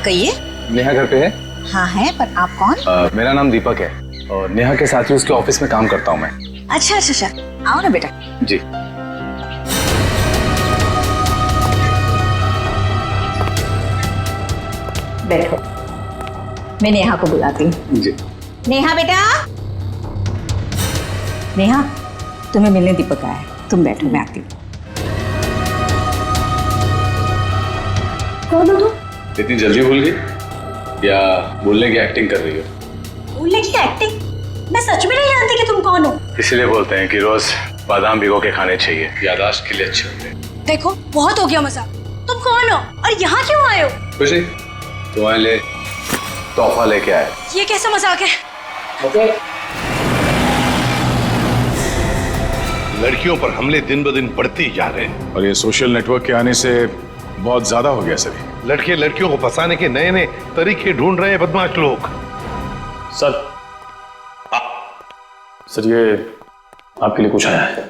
कहिए। नेहा घर पे है? हाँ है, पर आप कौन? मेरा नाम दीपक है और नेहा के साथ ही उसके ऑफिस में काम करता हूँ मैं। अच्छा अच्छा अच्छा, आओ ना बेटा। जी। बैठो, मैं नेहा को बुलाती हूँ। जी। नेहा बेटा। नेहा, तुम्हें मिलने दीपक आया है, तुम बैठो, मैं आती हूँ। कौन हो तुम? इतनी जल्दी भूल गई या बोलने की एक्टिंग कर रही हो? बोलने की एक्टिंग? मैं सच में नहीं जानती कि तुम कौन हो। इसीलिए बोलते हैं कि रोज बादाम भिगो के खाने चाहिए, याददाश्त के लिए अच्छे होते हैं। देखो बहुत हो गया मजाक। तुम कौन हो और यहाँ क्यों आए हो? खुशी, तुम्हारे लिए तोहफा लेके आए। ये कैसा मजाक है? लड़कियों पर हमले दिन ब दिन बढ़ते ही जा रहे हैं और ये सोशल नेटवर्क के आने से बहुत ज्यादा हो गया सर। लड़के लड़कियों को फंसाने के नए नए तरीके ढूंढ रहे हैं बदमाश लोग। सर, सर ये आपके लिए कुछ आया है।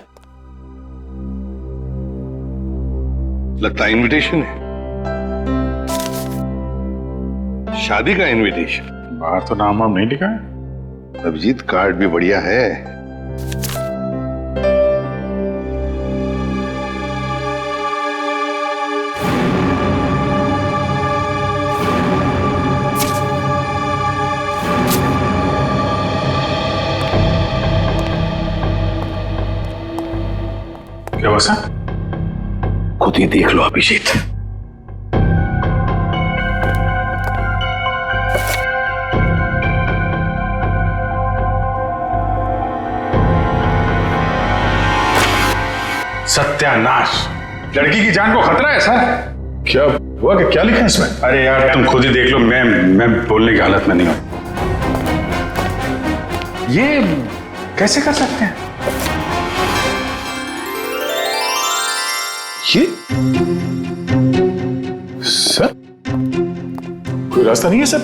लगता है इनविटेशन है, शादी का इनविटेशन। बाहर तो नाम वाम नहीं लिखा है। अभिजीत कार्ड भी बढ़िया है। क्या हुआ सर? खुद ही देख लो अभिजीत। सत्यानाश, लड़की की जान को खतरा है सर। क्या हुआ कि क्या लिखा है इसमें? अरे यार तुम खुद ही देख लो, मैं बोलने की हालत में नहीं हूं। ये कैसे कर सकते हैं? ये सर कोई रास्ता नहीं है सर?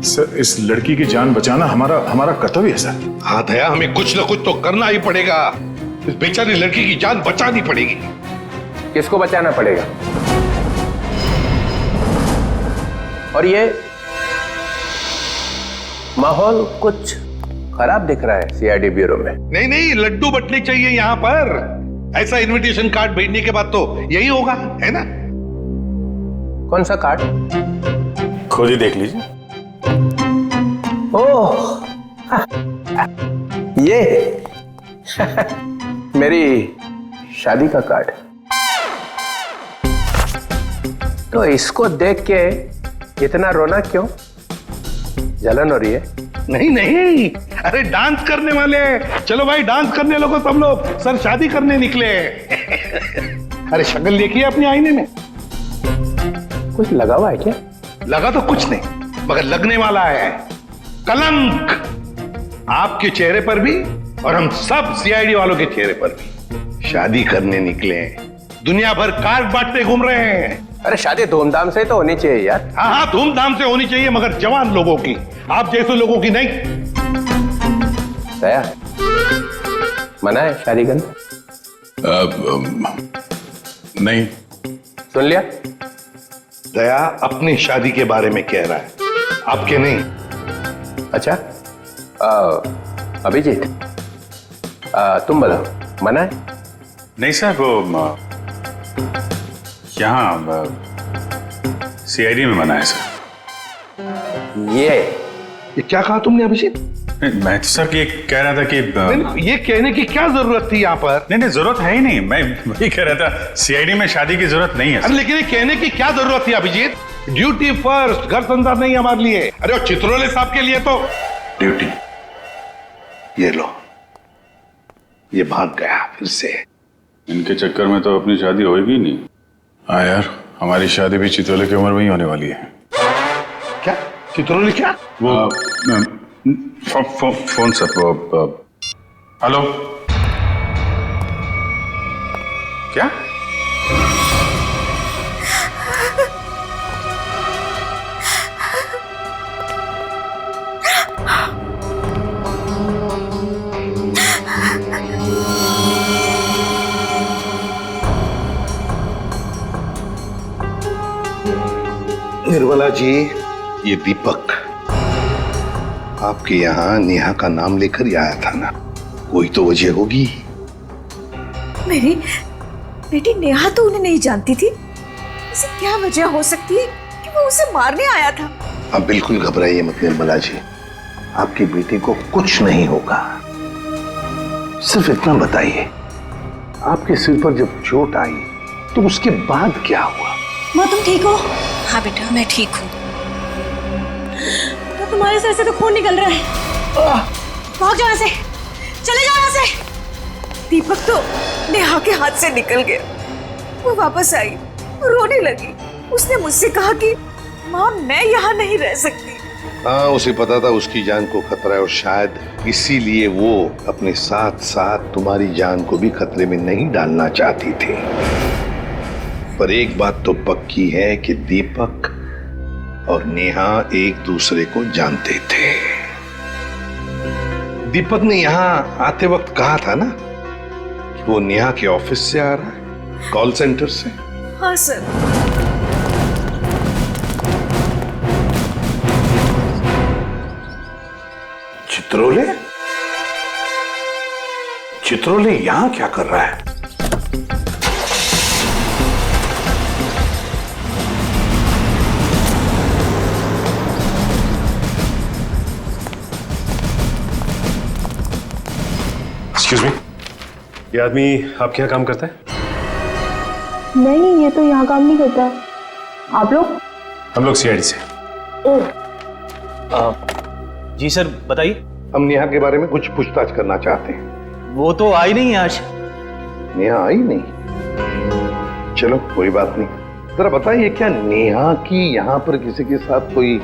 सर इस लड़की की जान बचाना हमारा कर्तव्य है सर। हाँ दया, हमें कुछ ना कुछ तो करना ही पड़ेगा। इस बेचारी लड़की की जान बचानी पड़ेगी। किसको बचाना पड़ेगा? और ये माहौल कुछ खराब दिख रहा है सीआईडी ब्यूरो में। नहीं नहीं, लड्डू बटने चाहिए यहाँ पर। ऐसा इनविटेशन कार्ड भेजने के बाद तो यही होगा, है ना? कौन सा कार्ड? खुद ही देख लीजिए। ओह ये मेरी शादी का कार्ड। तो इसको देख के इतना रोना क्यों? जलन हो रही है? नहीं नहीं, अरे डांस करने वाले। चलो भाई डांस करने लगो सब लोग। सर शादी करने निकले। अरे शक्ल देखिए अपने आईने में। कुछ लगा हुआ है क्या? लगा तो कुछ नहीं, मगर लगने वाला है कलंक आपके चेहरे पर भी और हम सब सीआईडी वालों के चेहरे पर भी। शादी करने निकले हैं, दुनिया भर कार्ड बांटते घूम रहे हैं। अरे शादी धूमधाम से तो होनी चाहिए यार। हाँ हाँ, धूमधाम से होनी चाहिए, मगर जवान लोगों की, आप जैसे लोगों की नहीं। दया, मना है शादी करना? नहीं। सुन लिया? दया अपनी शादी के बारे में कह रहा है, आपके नहीं। अच्छा अभिजीत, तुम बताओ, मना है? नहीं सर, वो यहाँ सीआईडी में मना है सर। ये क्या कहा तुमने अभिजीत? मैं तो सर ये कह रहा था कि नहीं, ये कहने की क्या जरूरत थी यहाँ पर? नहीं जरूरत है ही नहीं। मैं वही कह रहा था, सीआईडी में शादी की जरूरत नहीं है। अरे लेकिन ये कहने की क्या जरूरत थी अभिजीत? ड्यूटी फर्स्ट, घर संसार नहीं हमारे लिए। अरे और चित्रोले साहब के लिए तो ड्यूटी। ये लो, ये भाग गया फिर से। इनके चक्कर में तो अपनी शादी होगी नहीं। हाँ यार, हमारी शादी भी चित्रोले की उम्र में ही होने वाली है। क्या चित्रोले? क्या वो फोन सर, वो हेलो, क्या? निर्मला जी, ये दीपक आपके यहाँ नेहा का नाम लेकर ही आया था ना, कोई तो वजह होगी। मेरी बेटी नेहा तो उन्हें नहीं जानती थी, ऐसी क्या वजह हो सकती है कि वो उसे मारने आया था? आप बिल्कुल घबराइए मत निर्मला जी, आपकी बेटी को कुछ नहीं होगा। सिर्फ इतना बताइए, आपके सिर पर जब चोट आई तो उसके बाद क्या हुआ? माँ तुम ठीक हो? हाँ बेटा, मैं ठीक हूँ। तो तुम्हारे सर से तो खून निकल रहा है। भाग जाओ यहाँ से, चले जाओ यहाँ से। दीपक तो नेहा के हाथ से निकल गया। वो वापस आई, रोने लगी। उसने मुझसे कहा कि माँ मैं यहाँ नहीं रह सकती। हाँ, उसे पता था उसकी जान को खतरा है और शायद इसीलिए वो अपने साथ साथ तुम्हारी जान को भी खतरे में नहीं डालना चाहती थी। पर एक बात तो पक्की है कि दीपक और नेहा एक दूसरे को जानते थे। दीपक ने यहाँ आते वक्त कहा था ना कि वो नेहा के ऑफिस से आ रहा है, कॉल सेंटर से। हाँ सर। चित्रोले? चित्रोले यहां क्या कर रहा है? एक्सक्यूज मी, ये आदमी आपके यहाँ काम करता है? नहीं, ये तो यहाँ काम नहीं करता। आप लोग? हम लोग सीआईडी से। जी सर, बताइए। हम नेहा के बारे में कुछ पूछताछ करना चाहते हैं। वो तो आई नहीं है आज। नेहा आई नहीं? चलो कोई बात नहीं। जरा बताइए, क्या नेहा की यहाँ पर किसी के साथ कोई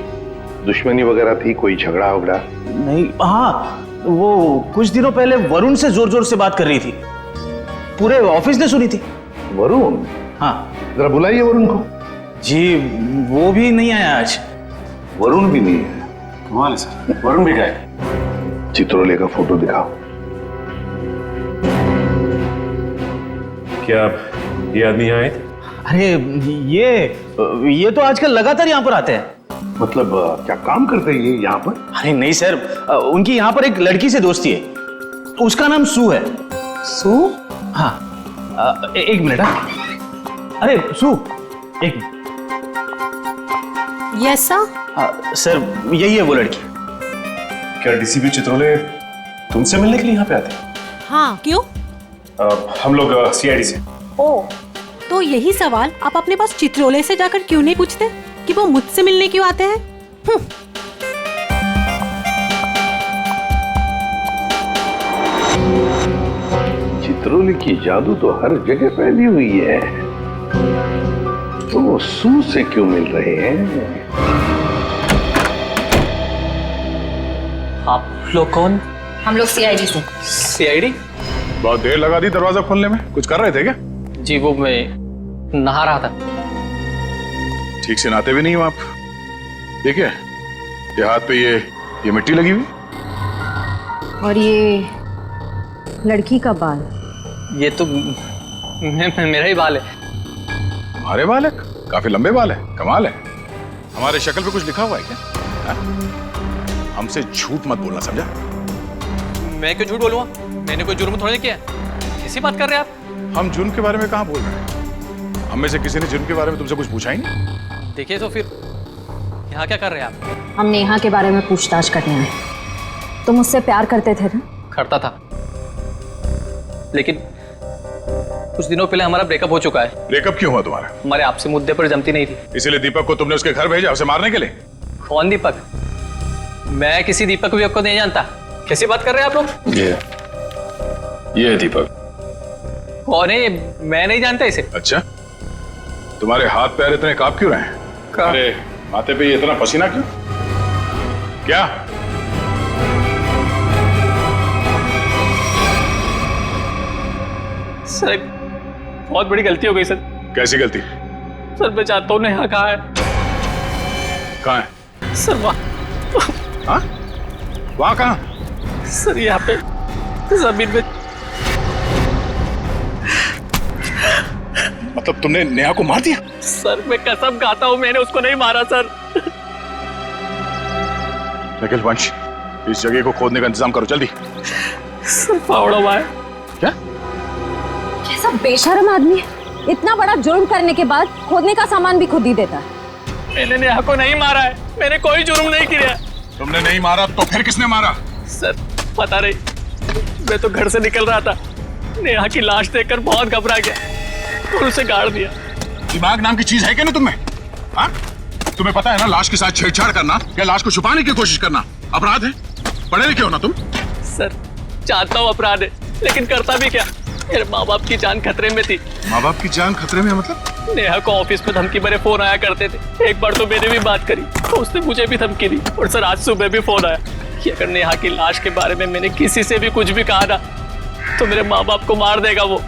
दुश्मनी वगैरह थी, कोई झगड़ा वगड़ा? नहीं, हाँ वो कुछ दिनों पहले वरुण से जोर जोर से बात कर रही थी, पूरे ऑफिस ने सुनी थी। वरुण? हाँ। जरा बुलाइए वरुण को। जी वो भी नहीं आया आज। वरुण भी नहीं है? कमाल है सर, वरुण भी गए। चित्रोले का फोटो दिखाओ। क्या ये आदमी यहाँ आए थे? अरे ये तो आजकल लगातार यहाँ पर आते हैं। मतलब क्या काम करते हैं ये यहाँ पर? अरे नहीं सर, उनकी यहाँ पर एक लड़की से दोस्ती है, उसका नाम सू है। सू? हाँ, एक मिनट। हाँ, अरे सू, एक मिनट। Yes sir. सर यही है वो लड़की। क्या डीसीपी चित्रोले तुमसे मिलने के लिए यहाँ पे आते हैं? हाँ क्यों? हम लोग सीआईडी से। ओ, तो यही सवाल आप अपने पास चित्रोले से जाकर क्यों नहीं पूछते कि वो मुझसे मिलने क्यों आते हैं? चित्रोले की जादू तो हर जगह फैली हुई है, तो वो सू से क्यों मिल रहे हैं? आप लोग कौन? हम लोग सीआईडी से। सीआईडी? बहुत देर लगा दी दरवाजा खोलने में, कुछ कर रहे थे क्या? जी वो मैं नहा रहा था। ठीक से नहाते भी नहीं हो आप। ठीक है, ये हाथ पे ये मिट्टी लगी हुई। और ये लड़की का बाल? ये तो मेरा ही बाल है। तुम्हारे बाल है? काफी लंबे बाल है, कमाल है। हमारे शक्ल पे कुछ लिखा हुआ है क्या? हा? हमसे झूठ मत बोलना, समझा? मैं क्यों झूठ बोलूँगा? मैंने कोई जुर्म थोड़ी किया। कैसी बात कर रहे हैं आप? हम जुर्म के बारे में कहाँ बोल रहे हैं? हम में से किसी ने जुर्म के बारे में तुमसे कुछ पूछा ही नहीं। देखिए तो फिर यहाँ क्या कर रहे हैं आप? हम नेहा के बारे में पूछताछ करने आए। तुम मुझसे प्यार करते थे ना? करता था, लेकिन कुछ दिनों पहले हमारा ब्रेकअप हो चुका है। ब्रेकअप क्यों हुआ तुम्हारा? हमारे आपसे मुद्दे पर जमती नहीं थी। इसीलिए दीपक को तुमने उसके घर भेजा उसे मारने के लिए? कौन दीपक? मैं किसी दीपक विपक को नहीं जानता। कैसी बात कर रहे हैं आप लोग? ये है दीपक। कौन है ये? मैं नहीं जानता इसे। अच्छा, तुम्हारे हाथ पैर इतने कांप क्यों रहे हैं? अरे माथे पे ये इतना पसीना क्यों? क्या? सर एक बहुत बड़ी गलती हो गई सर। कैसी गलती? सर मैं चाहता हूँ नेहा कहाँ है? कहाँ है? सर वहाँ। हाँ? वहाँ कहाँ? सर यहाँ पे जमीन में। मतलब तुमने नेहा को मार दिया? सर मैं कसम खाता हूँ मैंने उसको नहीं मारा सर। निखिल वंश, इस जगह को खोदने का इंतजाम करो जल्दी। सर फावड़ा हुआ है। क्या? कैसा बेशर्म आदमी है, इतना बड़ा जुर्म करने के बाद खोदने का सामान भी खुद ही देता है। मैंने नेहा को नहीं मारा है, मैंने कोई जुर्म नहीं किया। तुमने नहीं मारा तो फिर किसने मारा? सर पता नहीं, मैं तो घर से निकल रहा था, नेहा की लाश देखकर बहुत घबरा गया और उसे गाड़ दिया। दिमाग नाम की चीज है क्या ना तुम्हें? हाँ? तुम्हें पता है ना लाश के साथ छेड़छाड़ करना या लाश को छुपाने की कोशिश करना अपराध है। पढ़े लिखे हो ना तुम? सर जानता हूँ अपराध है, लेकिन करता भी क्या, मेरे माँ बाप की जान खतरे में थी। माँ बाप की जान खतरे में मतलब? नेहा को ऑफिस में धमकी भरे फोन आया करते थे। एक बार तो मैंने भी बात करी तो उसने मुझे भी धमकी दी, और सर आज सुबह भी फोन आया कि अगर नेहा की लाश के बारे में मैंने किसी से भी कुछ भी कहा ना तो मेरे माँ बाप को मार देगा वो।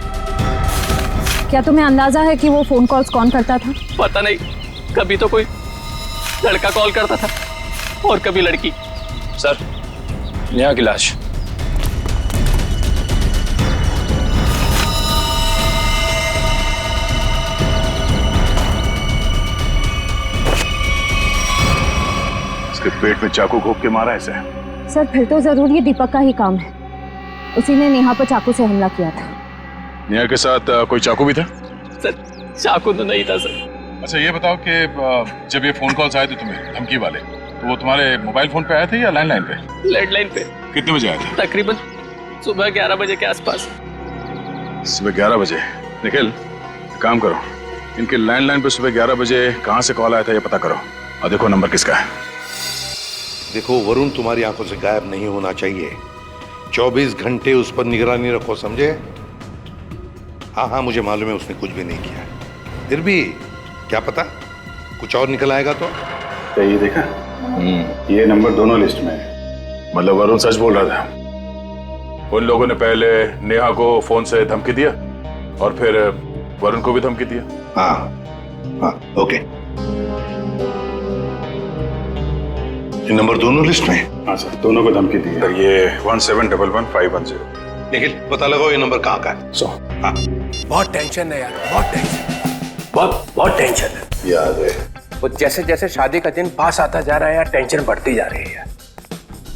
क्या तुम्हें अंदाजा है कि वो फोन कॉल्स कौन करता था? पता नहीं, कभी तो कोई लड़का कॉल करता था और कभी लड़की। सर नेहा की लाश। इसके पेट में चाकू घोंप के मारा ऐसे? सर फिर तो जरूर ये दीपक का ही काम है, उसी ने नेहा पर चाकू से हमला किया था। नेहा के साथ कोई चाकू भी था? सर चाकू तो नहीं था सर। अच्छा ये बताओ कि जब ये फोन कॉल्स आए थे तुम्हें धमकी वाले, तो वो तुम्हारे मोबाइल फोन पे आए थे या लैंडलाइन पे? लैंडलाइन पे। कितने बजे आए थे? तकरीबन सुबह 11 बजे के आसपास। सुबह 11 बजे? निखिल काम करो, इनके लैंडलाइन पे सुबह 11 बजे कहाँ से कॉल आया था ये पता करो और देखो नंबर किसका है। देखो वरुण तुम्हारी आंखों से गायब नहीं होना चाहिए। 24 घंटे उस पर निगरानी रखो, समझे? हाँ हाँ मुझे मालूम है उसने कुछ भी नहीं किया, फिर भी क्या पता कुछ और निकल आएगा तो। क्या ये देखा? ये नंबर दोनों लिस्ट में है, मतलब वरुण सच बोल रहा था। उन लोगों ने पहले नेहा को फोन से धमकी दिया और फिर वरुण को भी धमकी दिया। हाँ हाँ ओके, ये नंबर दोनों लिस्ट में है? हाँ सर दोनों को धमकी दी है। ये 1711-510। लेकिन पता लगाओ ये नंबर कहाँ का है। हाँ बहुत टेंशन है यार, बहुत टेंशन, बहुत टेंशन है। याद है वो जैसे जैसे शादी का दिन पास आता जा रहा है यार, टेंशन बढ़ती जा रही है यार।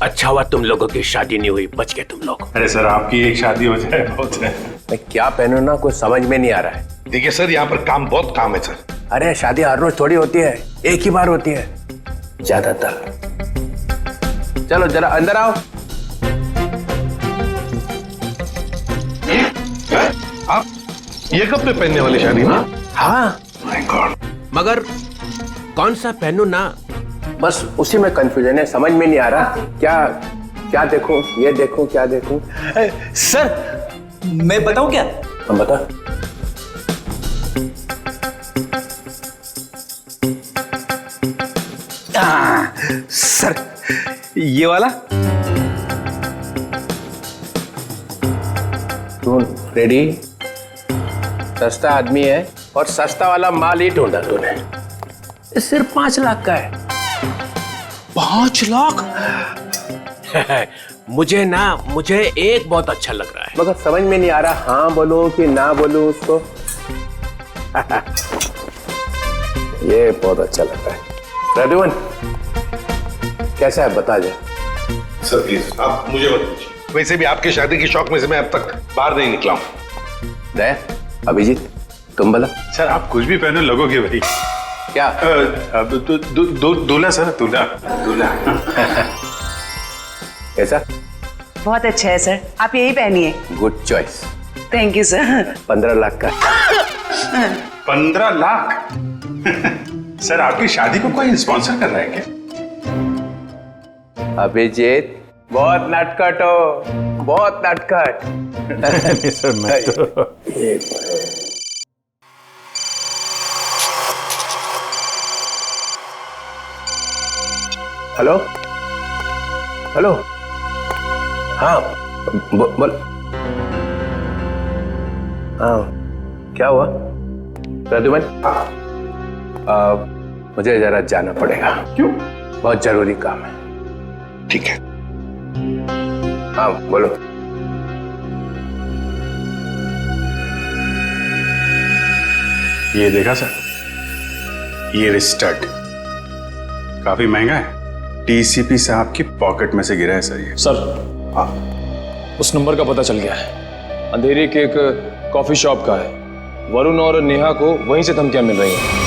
अच्छा हुआ तुम लोगों की शादी नहीं हुई, बच गए तुम लोग। अरे सर आपकी एक शादी हो जाए बहुत है। मैं क्या पहनूं ना कुछ समझ में नहीं आ रहा है। देखिए सर यहाँ पर काम बहुत काम है सर। अरे शादी हर रोज थोड़ी होती है, एक ही बार होती है ज्यादातर। चलो जरा अंदर आओ। आप ये कपड़े पहनने वाली शादी में? हाँ माय गॉड, मगर कौन सा पहनूं ना, बस उसी में कंफ्यूजन है, समझ में नहीं आ रहा क्या क्या देखूं, ये देखूं क्या देखूं। सर मैं बताऊं क्या? हम बता। सर ये वाला। तू रेडी? सस्ता आदमी है और सस्ता वाला माल ही ढूंढा तूने। ये सिर्फ 5 लाख का है। 5 लाख? मुझे एक बहुत अच्छा लग रहा है, मगर समझ में नहीं आ रहा हाँ बोलूं कि ना बोलूं उसको। ये बहुत अच्छा लग रहा है। प्रद्युमन कैसा है बता जा। सर प्लीज आप मुझे मत पूछिए, वैसे भी आपकी शादी की शौक में से मैं अब तक बाहर नहीं निकला हूँ। दया, अभिजीत तुम बोला। सर आप कुछ भी पहने लगोगे भाई। क्या? दूल्हा सर, दूल्हा। कैसा? बहुत अच्छा है सर, आप यही पहनिए। Good choice. Thank you sir. 15 lakh का। 15 लाख? सर आपकी शादी को कोई स्पॉन्सर कर रहा है क्या? अभिजीत बहुत नटखट हो, बहुत नटखट। सर मैं तो हेलो हेलो, हाँ बोल। हाँ क्या हुआ प्रद्युमन? मुझे जरा जाना पड़ेगा। क्यों? बहुत जरूरी काम है। ठीक है। हाँ बोलो। ये देखा सर, ये स्टड काफी महंगा है। डीसीपी साहब की पॉकेट में से गिरा है सर ये। सर हाँ, उस नंबर का पता चल गया है। अंधेरी के एक कॉफी शॉप का है। वरुण और नेहा को वहीं से धमकियां मिल रही हैं।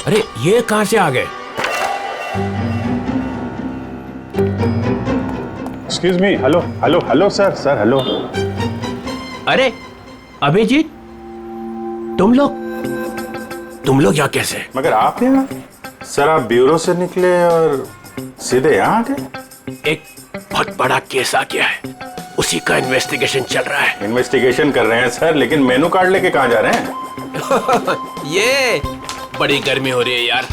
अरे ये कहां से आ गए? Excuse me, hello hello hello sir, sir hello. अरे अभिजीत, तुम लोग यहाँ कैसे? मगर आप यहाँ? सर आप ब्यूरो से निकले और सीधे यहाँ आ गए? एक बहुत बड़ा केस आ गया है, उसी का इन्वेस्टिगेशन चल रहा है। इन्वेस्टिगेशन कर रहे हैं सर, लेकिन मेनू कार्ड लेके कहाँ जा रहे हैं? ये बड़ी गर्मी हो रही है यार।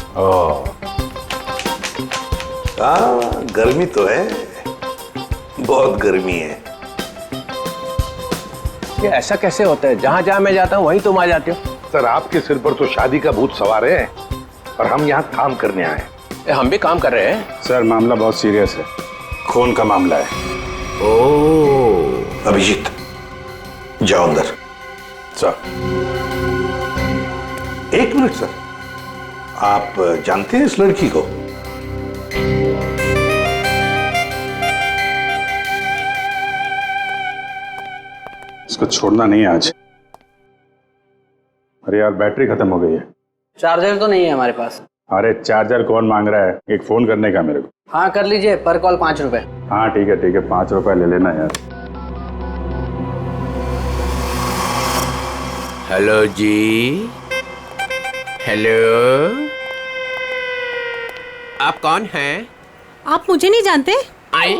हाँ गर्मी तो है, बहुत गर्मी है। ये ऐसा कैसे होता है? जहाँ जहाँ मैं जाता हूँ वहीं तुम आ जाते हो। सर आपके सिर पर तो शादी का भूत सवार है और हम यहाँ काम करने आए। हम भी काम कर रहे हैं। सर मामला बहुत सीरियस है, खून का मामला है। ओह अभिजीत जाओ अंदर। सर एक मिनट सर, आप जानते हैं इस लड़की को? इसको छोड़ना नहीं है आज। अरे यार बैटरी खत्म हो गई है। चार्जर तो नहीं है हमारे पास। अरे चार्जर कौन मांग रहा है, एक फोन करने का मेरे को। हाँ कर लीजिए, पर कॉल 5 रुपए। हाँ ठीक है 5 रुपए ले लेना यार। हेलो जी, हेलो, आप कौन हैं? आप मुझे नहीं जानते? आए?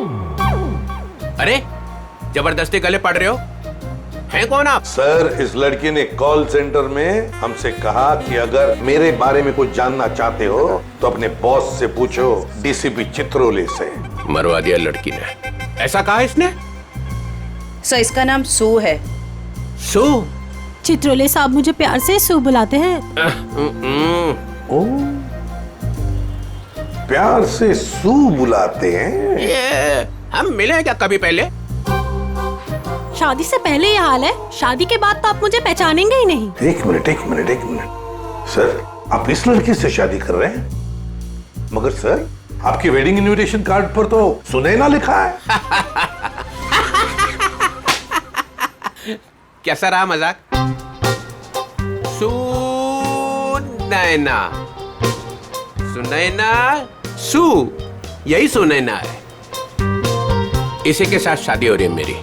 अरे जबरदस्ती गले पड़ रहे हो, हैं कौन आप? सर इस लड़की ने कॉल सेंटर में हमसे कहा कि अगर मेरे बारे में कुछ जानना चाहते हो तो अपने बॉस से पूछो, डीसीपी चित्रोले से। मरवा दिया लड़की ने। ऐसा कहा इसने? सर इसका नाम सू है। सू? चित्रोले साहब मुझे प्यार से सू बुलाते हैं। ओ प्यार से सू बुलाते हैं? ये हम मिले क्या कभी पहले? शादी से पहले ये हाल है, शादी के बाद तो आप मुझे पहचानेंगे ही नहीं। एक मिनट सर, आप इस लड़की से शादी कर रहे हैं? मगर सर आपकी वेडिंग इनविटेशन कार्ड पर तो सुनैना लिखा है। कैसा रहा मजाक? सुनैना सू, यही सुनैना है। इसी के साथ शादी हो रही है मेरी।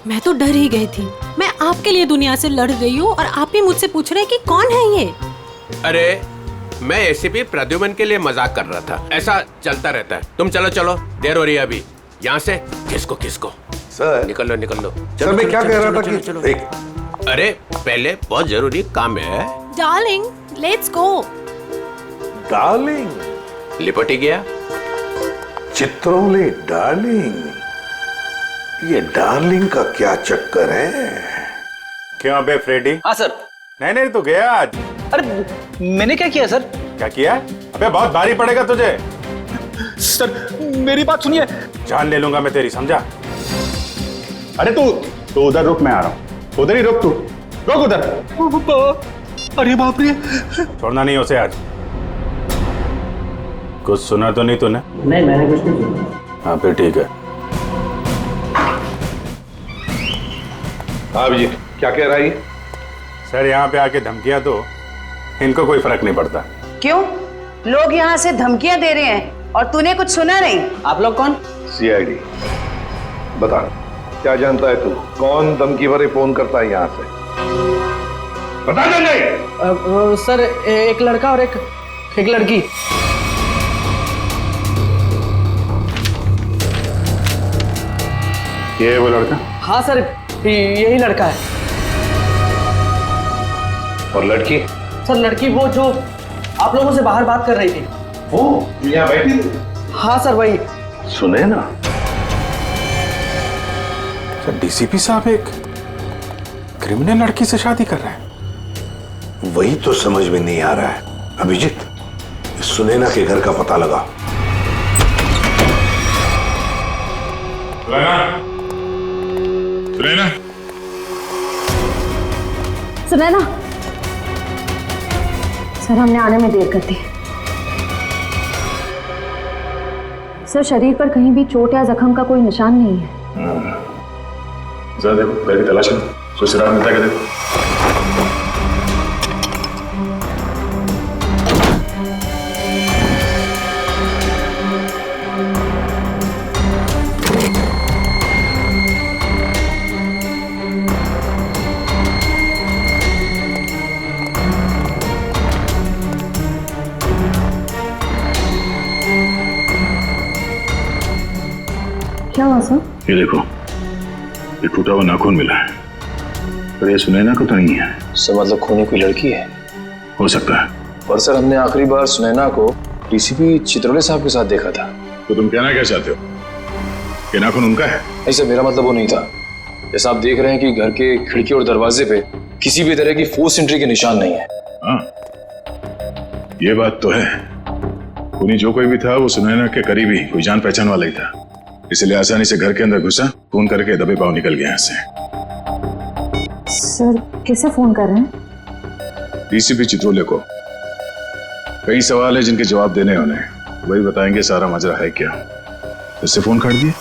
मैं तो डर ही गई थी। मैं आपके लिए दुनिया से लड़ रही हूँ और आप ही मुझसे पूछ रहे हैं कि कौन है ये? अरे मैं एसीपी प्रद्युमन के लिए मजाक कर रहा था। ऐसा चलता रहता है। तुम चलो चलो, देर हो रही है अभी। यहाँ से किसको सर निकल लो। सर मैं क्या कह रहा था कि चलो। एक अरे पहले बहुत जरूरी काम है। Darling let's go. डार्लिंग लिपट ही गया। चित्रोले डार्लिंग, ये डार्लिंग का क्या चक्कर है? क्यों बे फ्रेडी? हाँ सर। नहीं तो गया आज। अरे मैंने क्या किया सर? क्या किया? अबे बहुत भारी पड़ेगा तुझे। सर मेरी बात सुनिए। जान ले लूंगा मैं तेरी, समझा? अरे तू उधर रुक, मैं आ रहा हूँ। उधर ही रुक, तू रुक उधर। अरे बाप रे। छोड़ना नहीं उसे आज। कुछ सुना तो नहीं तूने? नहीं मैंने कुछ नहीं सुना। हाँ फिर ठीक है। हाँ जी क्या कह रहा है? सर यहाँ पे आके धमकियां तो इनको कोई फर्क नहीं पड़ता। क्यों? लोग यहाँ से धमकियां दे रहे हैं और तूने कुछ सुना नहीं? आप लोग कौन? सीआईडी। बता क्या जानता है तू? कौन धमकी भरे फोन करता है यहाँ से? बता नहीं। सर एक लड़का और एक लड़की। ये है वो लड़का? हाँ सर यही लड़का है। और लड़की? सर लड़की वो जो आप लोगों से बाहर बात कर रही थी। वो यहाँ बैठी थी? हाँ सर वही। सुने ना? सर डीसीपी साहब एक क्रिमिनल लड़की से शादी कर रहे हैं। वही तो समझ में नहीं आ रहा है अभिजीत। सुनैना के घर का पता लगा। सुनैना, सुनैना, सर हमने आने में देर कर दी। सर शरीर पर कहीं भी चोट या जख्म का कोई निशान नहीं है। जरा देखो, घर की तलाश करो, कोई सुराग मिलता है क्या देखो। क्या हुआ सर? ये देखो, ये टूटा हुआ नाखून मिला है, पर ये सुनैना को तो नहीं है। सर मतलब खूनी कोई लड़की है? हो सकता है। पर सर हमने आखिरी बार सुनैना को डीसीपी चित्रोले साहब के साथ देखा था। तो तुम कहना क्या चाहते हो कि नाखून उनका है? नहीं सर, मेरा मतलब वो नहीं था। जैसा आप देख रहे हैं कि घर के खिड़की और दरवाजे पे किसी भी तरह की फोर्स एंट्री के निशान नहीं है। हाँ, ये बात तो है। खूनी जो कोई भी था वो सुनैना के करीबी कोई जान पहचान वाला ही था, इसलिए आसानी से घर के अंदर घुसा, फोन करके दबे पांव निकल गया यहाँ से। सर किसे फोन कर रहे हैं? डीसीपी चित्रोले को। कई सवाल है जिनके जवाब देने होने, वही बताएंगे सारा माजरा है क्या। उससे फोन काट दिए?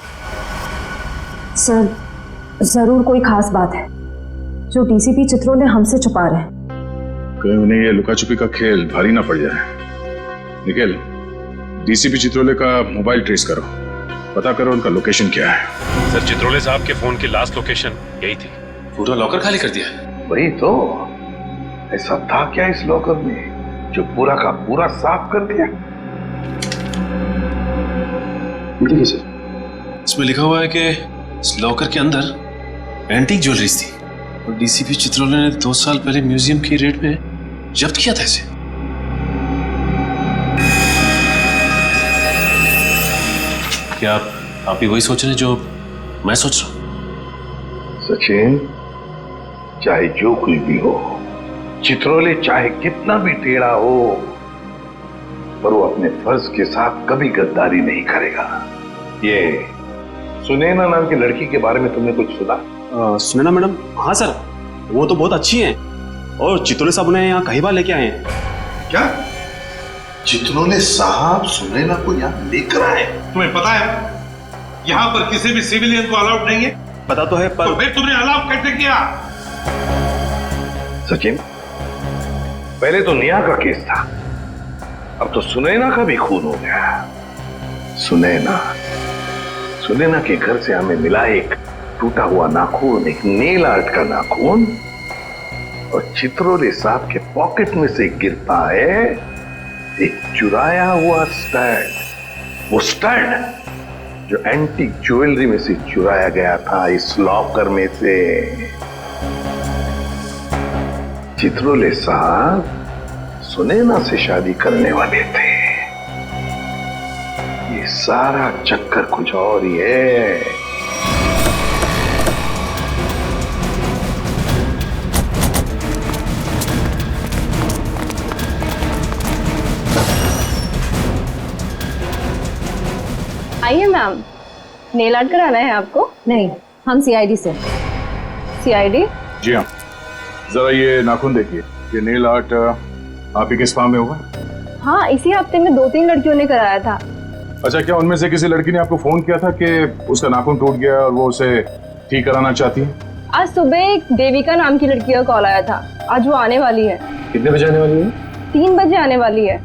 सर जरूर कोई खास बात है जो डीसीपी चित्रोले हमसे छुपा रहे हैं। कहीं उन्हें ये लुका छुपी का खेल भारी ना पड़ जाए। निखिल, डीसीपी चित्रोले का मोबाइल ट्रेस करो, पता करो उनका लोकेशन क्या है। सर, चित्रोले साहब के फोन की लास्ट लोकेशन यही थी। पूरा लॉकर खाली कर दिया है? वही तो, ऐसा था क्या इस लॉकर में जो पूरा का पूरा साफ कर दिया? देखिए सर, इसमें लिखा हुआ है कि इस लॉकर के अंदर एंटीक ज्वेलरीज थी और डीसीपी चित्रोले ने 2 साल पहले म्यूजियम की रेट में जब्त किया था इसे। क्या आप भी वही सोच रहे हैं जो मैं सोच रहा हूं? सचिन, चाहे जो कुछ भी हो, चित्रोले चाहे कितना भी टेढ़ा हो, पर वो अपने फर्ज के साथ कभी गद्दारी नहीं करेगा। ये सुनैना नाम की लड़की के बारे में तुमने कुछ सुना? सुनैना मैडम? हाँ सर, वो तो बहुत अच्छी हैं और चित्रोले साहब उन्हें यहाँ कई बार लेके आए हैं। क्या चित्रोले साहब सुनैना को यहाँ लेकर आए? तुम्हें पता है यहाँ पर किसी भी सिविलियन को अलाउड नहीं है? पता तो है, पर तो फिर तुमने अलाउ कैसे किया? सचिन, पहले तो नेहा का केस था, अब तो सुनैना का भी खून हो गया। सुनैना के घर से हमें मिला एक टूटा हुआ नाखून, एक नेल आर्ट का नाखून, और चित्रोले साहब के पॉकेट में से गिरता है एक चुराया हुआ स्टड। वो स्टड जो एंटीक ज्वेलरी में से चुराया गया था इस लॉकर में से। चित्रोले साहब सुनैना से शादी करने वाले थे। ये सारा चक्कर कुछ और ही है। आइए मैम, नेल आर्ट कराना है आपको? नहीं, हम सीआईडी से। सीआईडी? जी हाँ, जरा ये नाखून देखिए, ये नेल आर्ट आप ही के स्पा में होगा? हाँ, इसी हफ्ते में 2-3 लड़कियों ने कराया था। अच्छा, क्या उनमें से किसी लड़की ने आपको फोन किया था कि उसका नाखून टूट गया और वो उसे ठीक कराना चाहती है? आज सुबह एक देविका नाम की लड़की का कॉल आया था, आज वो आने वाली है। कितने बजे आने वाली है? 3 बजे आने वाली है।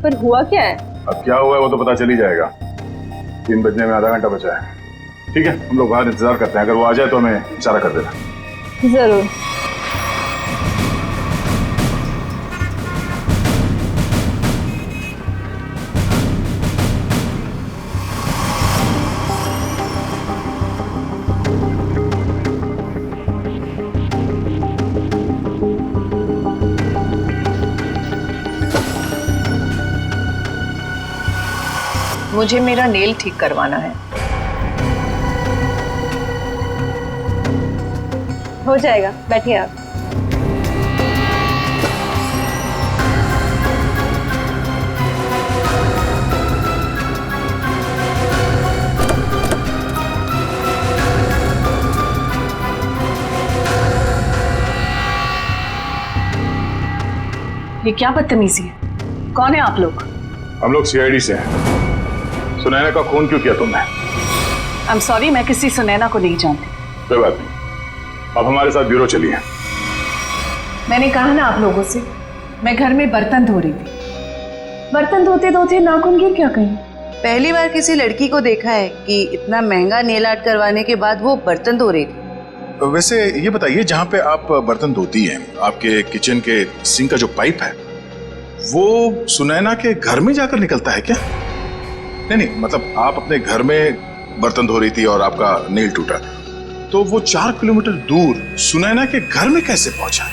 पर हुआ क्या है? अब क्या हुआ है वो तो पता चल ही जाएगा। 3 बजने में आधा घंटा बचा है। ठीक है, हम लोग बाहर इंतजार करते हैं, अगर वो आ जाए तो हमें इशारा कर देना। जरूर। मुझे मेरा नेल ठीक करवाना है। हो जाएगा, बैठिए आप। ये क्या बदतमीजी है? कौन है आप लोग? हम लोग सीआईडी से हैं। सुनैना का खून क्यों किया तुमने? आई एम सॉरी, मैं किसी सुनैना को नहीं जानती। कोई बात नहीं, अब हमारे साथ ब्यूरो चलिए। मैंने कहा ना आप लोगों से, मैं घर में बर्तन धो रही थी। बर्तन धोते धोते नाखून गिर क्या कहीं? पहली बार किसी लड़की को देखा है कि इतना महंगा नेल आर्ट करवाने के बाद वो बर्तन धो रही थी। वैसे ये बताइए, जहाँ पे आप बर्तन धोती हैं, आपके किचन के सिंक का जो पाइप है वो सुनैना के घर में जाकर निकलता है क्या? नहीं, मतलब आप अपने घर में बर्तन धो रही थी और आपका नेल टूटा, तो वो 4 किलोमीटर दूर सुनैना के घर में कैसे पहुंचा?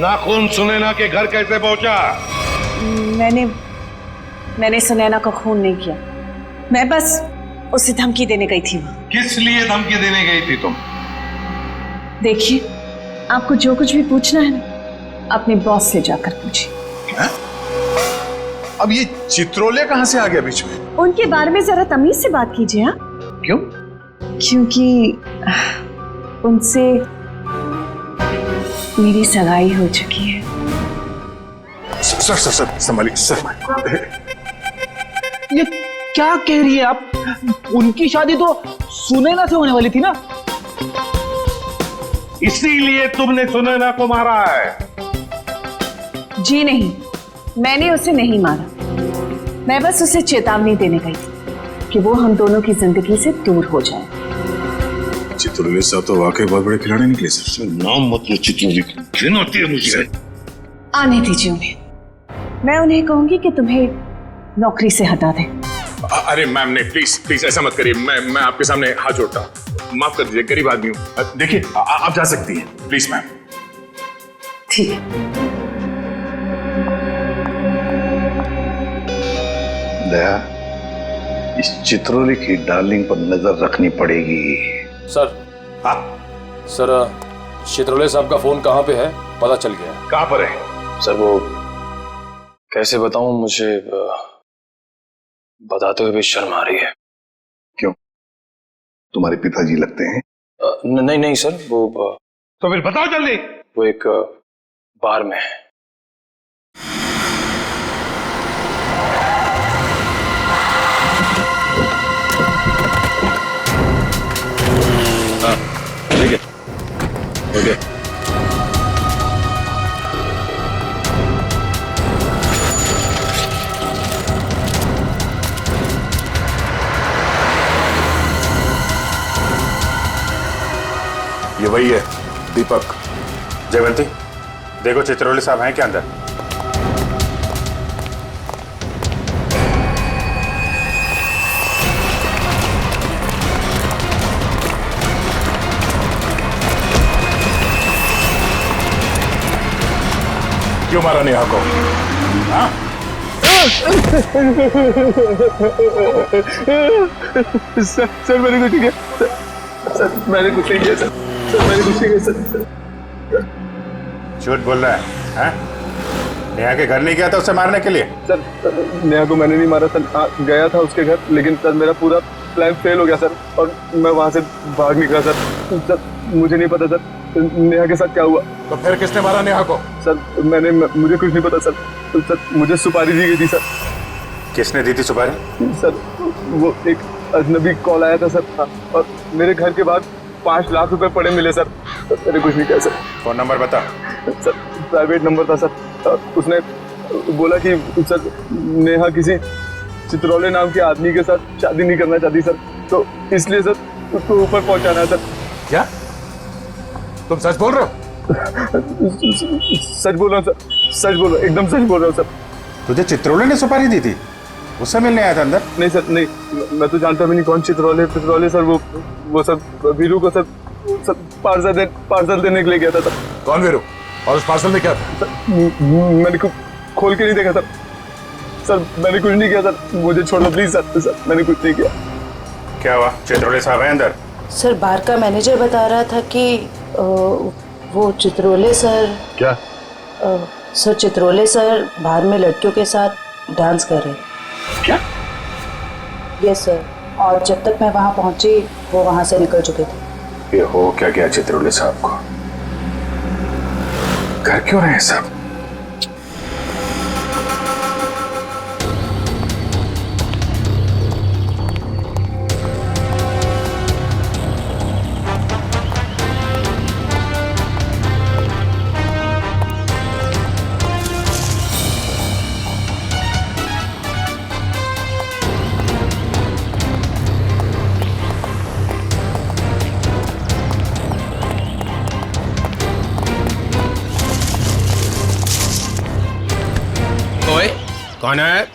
नाखून सुनैना के घर कैसे पहुंचा? मैंने सुनैना का खून नहीं किया। मैं बस उसे धमकी देने गई थी वहां। किस लिए धमकी देने गई थी तुम? देखिए, आपको जो कुछ भी पूछना है ना, अपने बॉस से जाकर पूछिए। अब ये चित्रोले कहां से आ गया बीच में? उनके बारे में जरा तमीज से बात कीजिए। हाँ, क्यों? क्योंकि उनसे मेरी सगाई हो चुकी है। सर संभालिए सर। ये क्या कह रही है आप? उनकी शादी तो सुनैना से होने वाली थी ना? इसीलिए तुमने सुनैना को मारा है? जी नहीं, मैंने उसे नहीं मारा। मैं बस उसे चेतावनी देने गई थी कि वो हम दोनों की जिंदगी से दूर हो जाए। चित्रोले साहब तो वाकई बहुत बड़े खिलाड़ी निकले सर। नाम मत लो चित्रोले, घिन होती है मुझे। आने दीजिए उन्हें, मैं उन्हें कहूंगी कि तुम्हें नौकरी से हटा दें। अरे मैम नहीं, प्लीज प्लीज ऐसा मत करिए। मैं आपके सामने हाथ जोड़ता हूँ, माफ कर दीजिए, गरीब आदमी हूँ। देखिए आप जा सकती हैं, प्लीज मैम। ठीक है। दया, इस चित्रोले की डार्लिंग पर नजर रखनी पड़ेगी। सर। हाँ सर, चित्रोले साहब का फोन कहाँ पे है पता चल गया। कहाँ पर है? सर वो कैसे बताऊं, मुझे बताते हुए भी शर्म आ रही है। क्यों? तुम्हारे पिताजी लगते हैं? नहीं सर, वो तो फिर बताओ जल्दी। वो एक बार में है। हाँ ठीक है, ओके। ये वही है दीपक। जयवंती, देखो चित्रोले साहब हैं क्या अंदर? क्यों मारा नेहा को? हाँ? सर मैंने कुछ नहीं किया। सर मैंने कुछ नहीं किया। सर मैंने कुछ नहीं किया। सर झूठ बोल रहा है, हैं? नेहा के घर नहीं गया था उसे मारने के लिए? सर नेहा को मैंने नहीं मारा सर। गया था उसके घर, लेकिन सर मेरा पूरा प्लान फेल हो गया सर, और मैं वहां से भाग निकला सर। सर मुझे नहीं पता सर नेहा के साथ क्या हुआ। तो फिर किसने मारा नेहा को? सर मुझे कुछ नहीं पता सर। सर मुझे सुपारी दी गई थी सर। किसने दी थी सुपारी? सर वो एक अजनबी कॉल आया था सर, और मेरे घर के बाहर 5 लाख रुपए पड़े मिले सर। मैंने कुछ नहीं किया सर। फोन नंबर बता। सर प्राइवेट नंबर था सर। उसने बोला कि सर नेहा किसी चित्रोले नाम के आदमी के साथ शादी नहीं करना चाहती सर, तो इसलिए सर उसको ऊपर पहुंचाना है सर। क्या तुम सच बोल रहे हो? सच बोल रहा हूँ सर, सच बोल रहा हूँ, एकदम सच बोल रहा हूँ सर। तुझे चित्रोले ने सुपारी दी थी? उससे मिलने आया था अंदर? नहीं सर, नहीं, मैं तो जानता भी नहीं कौन चित्रोले सर। वो सर वीरू को सर पार्सल देने के लिए गया था सर। कौन वीरू? और उस पार्सल में क्या था? सर मैंने खोल के नहीं देखा सर। सर मैंने कुछ नहीं किया सर, मुझे छोड़ दो प्लीज सर। सर मैंने कुछ नहीं किया। क्या हुआ? चित्रोले साहब हैं अंदर? सर बार का मैनेजर बता रहा था कि वो चित्रोले सर। क्या? सर चित्रोले सर बाहर में लड़कियों के साथ डांस कर रहे। क्या? यस सर, और जब तक मैं वहां पहुंची वो वहां से निकल चुके थे। ये हो क्या गया चित्रोले साहब को? घर क्यों रहे सब? कौन है?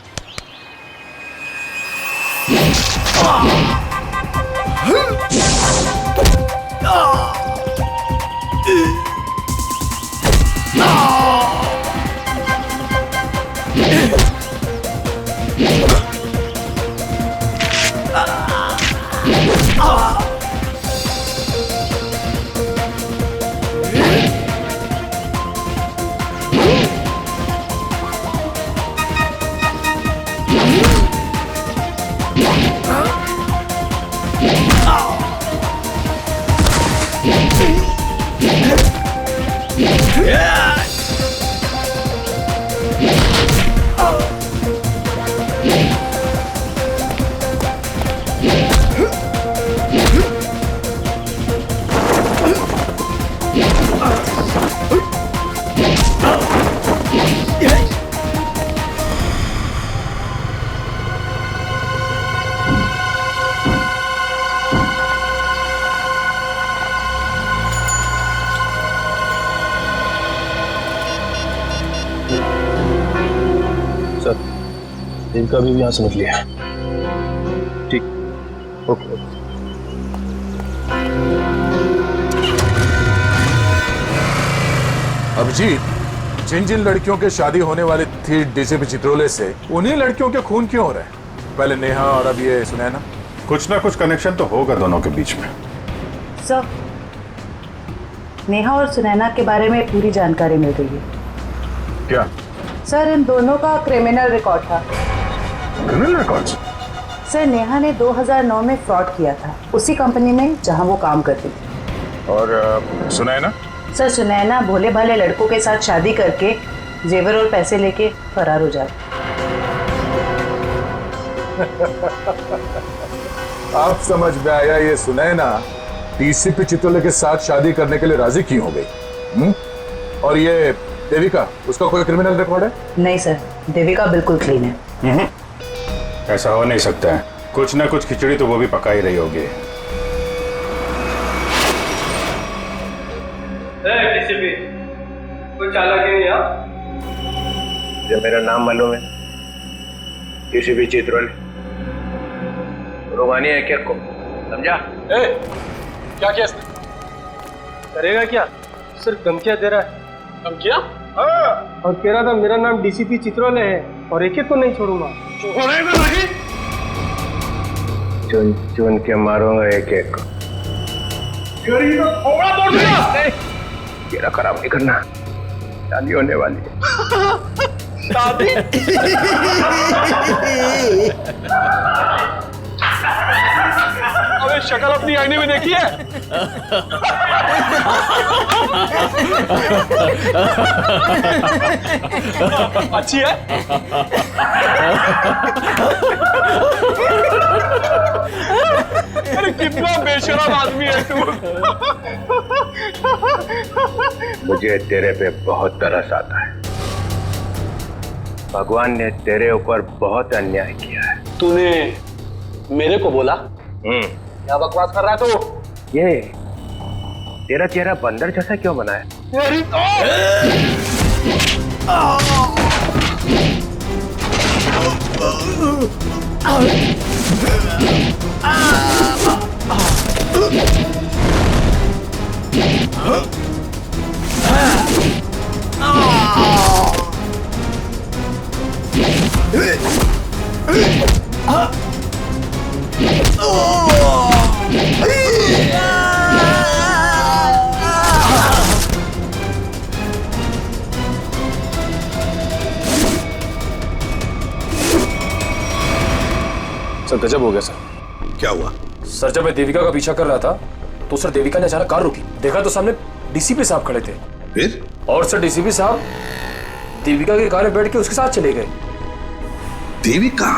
देविका भी यहाँ से निकली है। ठीक, ओके। अभिजीत, जिन जिन लड़कियों के शादी होने वाली थी डीसीपी चित्रोले से, उन्हीं लड़कियों के खून क्यों हो रहे हैं? पहले नेहा और अब ये सुनैना। कुछ ना कुछ कनेक्शन तो होगा दोनों के बीच में। सर, नेहा और सुनैना के बारे में पूरी जानकारी मिल गई है। क्या? सर, इन दोनों का क्रिमिनल रिकॉर्ड था। Criminal record? सर, नेहा ने 2009 में फ्रॉड किया था उसी कंपनी में जहां वो काम करती थी। और सुनैना? सर, सुनैना भोले भाले लड़कों के साथ शादी करके जेवर और पैसे लेके फरार हो जाती। आप समझ में आया, ये सुनैना डीसीपी चित्रोले के साथ शादी करने के लिए राजी क्यों हो गई? और ये देविका, उसका कोई क्रिमिनल रिकॉर्ड है? नहीं सर, देविका बिल्कुल क्लीन है। ऐसा हो नहीं सकता है, कुछ ना कुछ खिचड़ी तो वो भी पका ही रही होगी। कोई चालाक है यहाँ? जो मेरा नाम मालूम है, डीसीपी चित्रोले, रोमानी है क्या को, समझा? क्या किया इसने? करेगा क्या? सिर्फ धमकियां दे रहा है। धमकियां? हाँ। और कह रहा था मेरा नाम डीसीपी चित्रोले है और एक एक को नहीं छोड़ूंगा। छोड़ेगा नहीं? चुन चुन के मारूंगा एक एक को। थोड़ा बोल दिया। तेरा खराब नहीं करना, शादी होने वाली है। शादी? अबे शक्ल अपनी आईने में देखी है? अच्छी है? अरे कितना बेशरम आदमी है तू। मुझे तेरे पे बहुत तरस आता है। भगवान ने तेरे ऊपर बहुत अन्याय किया है। तूने मेरे को बोला? क्या बकवास कर रहा है तू? ये तेरा चेहरा बंदर जैसा क्यों बना है? मेरी तो सर गजब हो गया सर। क्या हुआ? सर जब मैं देविका का पीछा कर रहा था तो सर देविका ने अचानक कार रोकी, देखा तो सामने डीसीपी साहब खड़े थे। फिर? और सर डीसीपी साहब देविका की कार में बैठ के उसके साथ चले गए। देविका?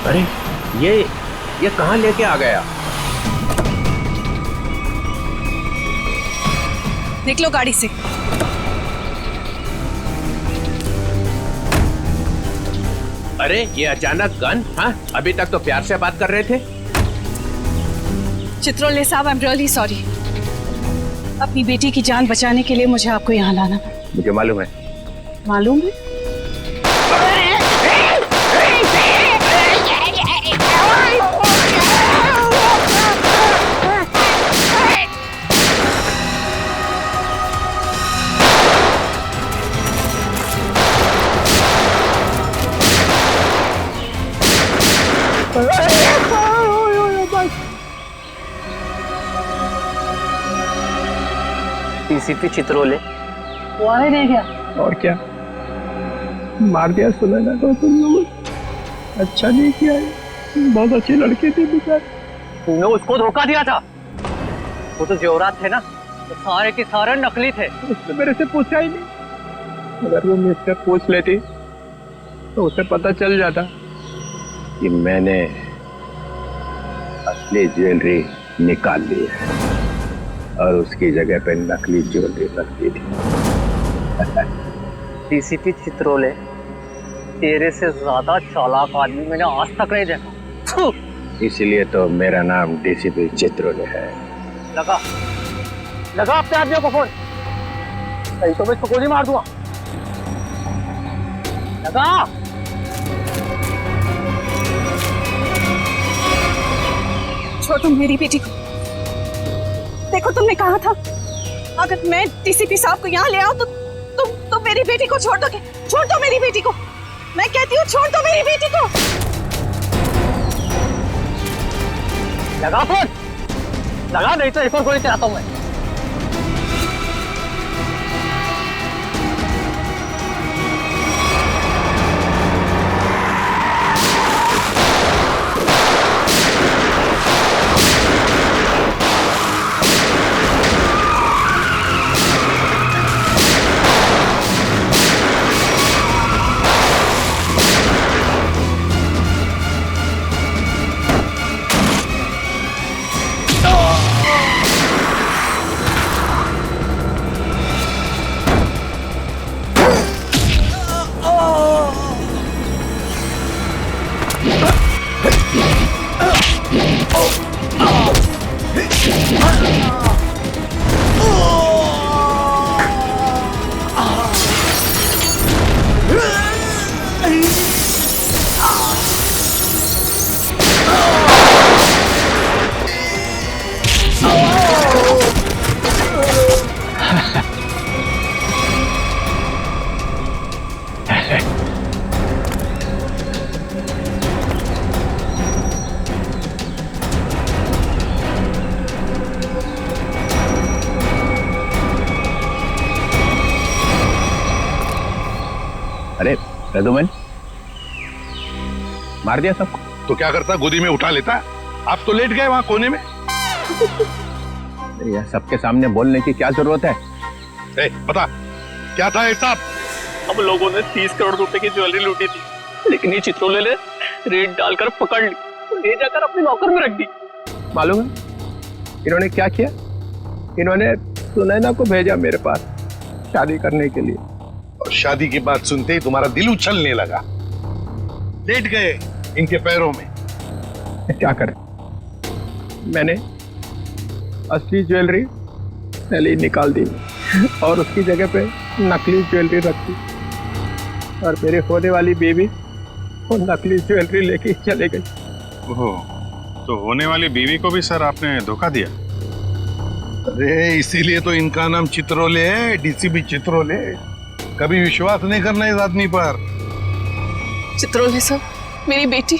अरे ये कहां लेके आ गया? निकलो गाड़ी से। अरे ये अचानक गन? हाँ, अभी तक तो प्यार से बात कर रहे थे। चित्रोले साहब, आई एम रियली सॉरी। अपनी बेटी की जान बचाने के लिए मुझे आपको यहाँ लाना पड़ा। मुझे मालूम है। मालूम है? डीसीपी चित्रोले वो आए नहीं क्या? और क्या मार दिया सुनैना को तुम लोगों। अच्छा नहीं किया, बहुत अच्छी लड़की थी बेचारी। तूने उसको धोखा दिया था। वो तो जेवरात थे ना, तो सारे के सारे नकली थे। उसने मेरे से पूछा ही नहीं। अगर वो मुझसे पूछ लेती तो उसे पता चल जाता कि मैंने असली ज्वेलरी निकाल ली है और उसकी जगह पे नकली ज्वेलरी रख दी थी। डीसीपी चित्रोले, तेरे से ज्यादा चालाक आदमी मैंने आज तक नहीं देखा। इसलिए तो मेरा नाम डीसीपी चित्रोले है। लगा अपने आदमियों को फोन, नहीं तो मैं इसको गोली मार दूंगा। लगा। छोड़ो मेरी बेटी को। देखो तुमने कहा था अगर मैं डीसीपी साहब को यहाँ ले आऊं तो तुम मेरी बेटी को छोड़ दोगे। छोड़ दो मेरी बेटी को, मैं कहती हूँ छोड़ दो मेरी बेटी को। लगा फोन, लगा, नहीं तो एक और गोली चलाता हूँ मैं। अरे रघुमन, मार दिया सबको? तो क्या करता, गोदी में उठा लेता? आप तो लेट गए वहां कोने में। यार सबके सामने बोलने की क्या जरूरत है? बता क्या था हिसाब? हम लोगों ने 30 करोड़ रुपए की ज्वेलरी लूटी थी, लेकिन ये चित्रोले ने रेड डालकर पकड़ ली, ले जाकर अपने लॉकर में रख दी। मालूम है इन्होंने क्या किया? इन्होंने सुनैना को भेजा मेरे पास शादी करने के लिए, और शादी की बात सुनते ही तुम्हारा दिल उछलने लगा, लेट गए इनके पैरों में। क्या करें, मैंने असली ज्वेलरी पहले निकाल दी और उसकी जगह पे नकली ज्वेलरी रख दी, और मेरे होने वाली बेबी वो नकली ज्वेलरी लेके चले गई। ओह, तो होने वाली बीवी को भी सर आपने धोखा दिया? अरे इसीलिए तो इनका नाम चित्रोले है, डीसीपी चित्रोले। कभी विश्वास नहीं करना इस आदमी पर। चित्रोले साहब, मेरी बेटी।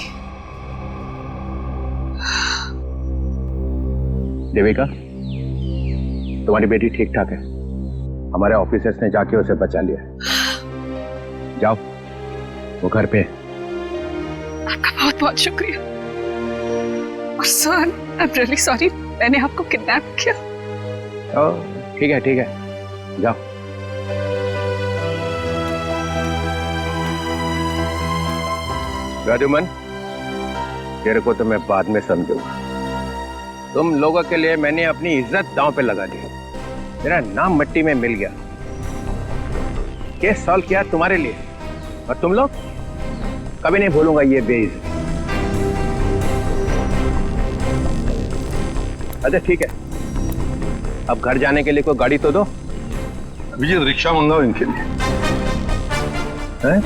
देविका, तुम्हारी बेटी ठीक ठाक है। हमारे ऑफिसर्स ने जाके उसे बचा लिया। जाओ, वो घर पे। आपका बहुत बहुत शुक्रिया। और sir, I am really sorry, मैंने आपको किडनैप किया। ठीक है ठीक है, जाओ। राजूमन, तेरे को तो मैं बाद में समझूंगा। तुम लोगों के लिए मैंने अपनी इज्जत दांव पे लगा दी, मेरा नाम मिट्टी में मिल गया। केस सॉल्व किया तुम्हारे लिए, और तुम लोग कभी नहीं भूलूंगा ये बेइज्जती। अच्छा ठीक है, अब घर जाने के लिए कोई गाड़ी तो दो। अभिजीत रिक्शा मंगाओ इनके लिए। हैं?